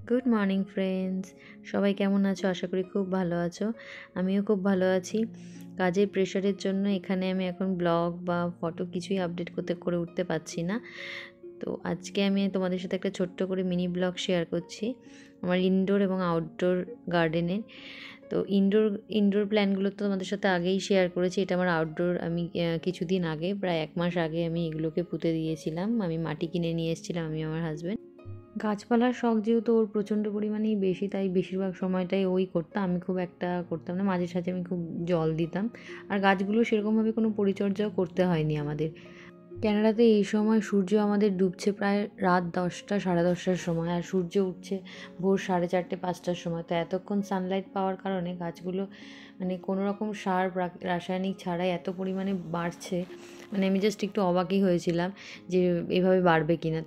Good morning friends, সবাই কেমন আছো? আশা করি খুব ভালো আছো। আমিও খুব ভালো আছি। কাজের প্রেশারের জন্য এখানে আমি এখন ব্লগ বা ফটো কিছুই আপডেট করে উঠতে পারছি না। তো আজকে আমি তোমাদের সাথে একটা ছোট্ট করে মিনি ব্লগ শেয়ার করছি আমার ইনডোর এবং আউটডোর গার্ডেনের। তো ইনডোর প্ল্যানগুলো তো তোমাদের সাথে আগেই শেয়ার করেছি। এটা আমার আউটডোর, আমি কিছুদিন আগে, প্রায় 1 মাস আগে আমি এগুলোকে পুঁতে দিয়েছিলাম। আমি মাটি কিনে নিয়ে এসেছিলাম, আমি আমার হাজব্যান্ড। গাছপালার শখ যেহেতু ওর প্রচণ্ড পরিমাণেই বেশি, তাই বেশিরভাগ সময়টাই ওই করতাম, আমি খুব একটা করতাম না। মাঝে সাঝে আমি খুব জল দিতাম, আর গাছগুলো সেরকমভাবে কোনো পরিচর্যাও করতে হয়নি আমাদের। ক্যানাডাতে এই সময় সূর্য আমাদের ডুবছে প্রায় রাত 10টা, 10:30টার সময়, আর সূর্য উঠছে ভোর 4:30, 5টার সময়। তো এতক্ষণ সানলাইট পাওয়ার কারণে গাছগুলো মানে কোনো রকম সার রাসায়নিক ছাড়াই এত পরিমাণে বাড়ছে, মানে আমি জাস্ট একটু অবাকই হয়েছিলাম যে এভাবে বাড়বে কিনা।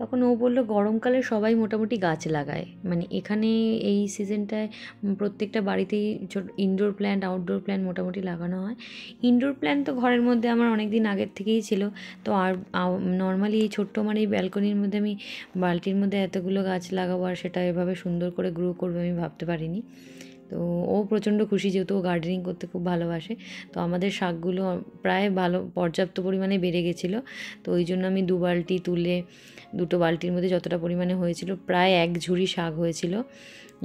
তখন ও বললো গরমকালে সবাই মোটামুটি গাছ লাগায়, মানে এখানে এই সিজনটায় প্রত্যেকটা বাড়িতেই ইনডোর প্ল্যান্ট আউটডোর প্ল্যান্ট মোটামুটি লাগানো হয়। ইনডোর প্ল্যান্ট তো ঘরের মধ্যে আমার অনেক দিন আগের থেকেই ছিল। তো আর নর্মালি এই ছোট্ট আমার এই ব্যালকনির মধ্যে আমি বালতির মধ্যে এতগুলো গাছ লাগাবো আর সেটা এভাবে সুন্দর করে গ্রো করবে আমি ভাবতে পারিনি। তো ও প্রচণ্ড খুশি, যেহেতু ও গার্ডেনিং করতে খুব ভালোবাসে। তো আমাদের শাকগুলো প্রায় ভালো পর্যাপ্ত পরিমাণে বেড়ে গেছিলো। তো ওই জন্য আমি 2 বালতি তুলে, 2টো বালতির মধ্যে যতটা পরিমাণে হয়েছিল প্রায় 1 ঝুড়ি শাক হয়েছিল।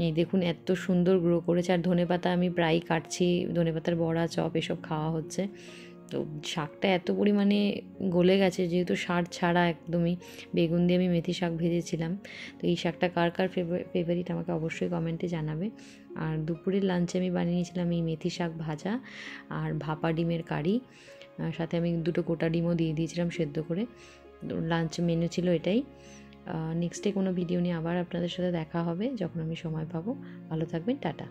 এই দেখুন এত সুন্দর গ্রো করেছে। আর ধনেপাতা আমি প্রায়ই কাটছি, ধনেপাতার বড়া, চপ এসব খাওয়া হচ্ছে। তো শাকটা এত পরিমাণে গলে গেছে, যেহেতু সার ছাড়া একদমই। বেগুন দিয়ে আমি মেথি শাক ভেজেছিলাম। তো এই শাকটা কার কার ফেভারিট আমাকে অবশ্যই কমেন্টে জানাবে। আর দুপুরের লাঞ্চে আমি বানিয়ে নিয়েছিলাম এই মেথি শাক ভাজা আর ভাপা ডিমের কারি। সাথে আমি 2টো গোটা ডিমও দিয়ে দিয়েছিলাম সেদ্ধ করে। লাঞ্চ মেনু ছিল এটাই। নেক্সট ডে কোনো ভিডিও নিয়ে আবার আপনাদের সাথে দেখা হবে যখন আমি সময় পাবো। ভালো থাকবেন, টাটা।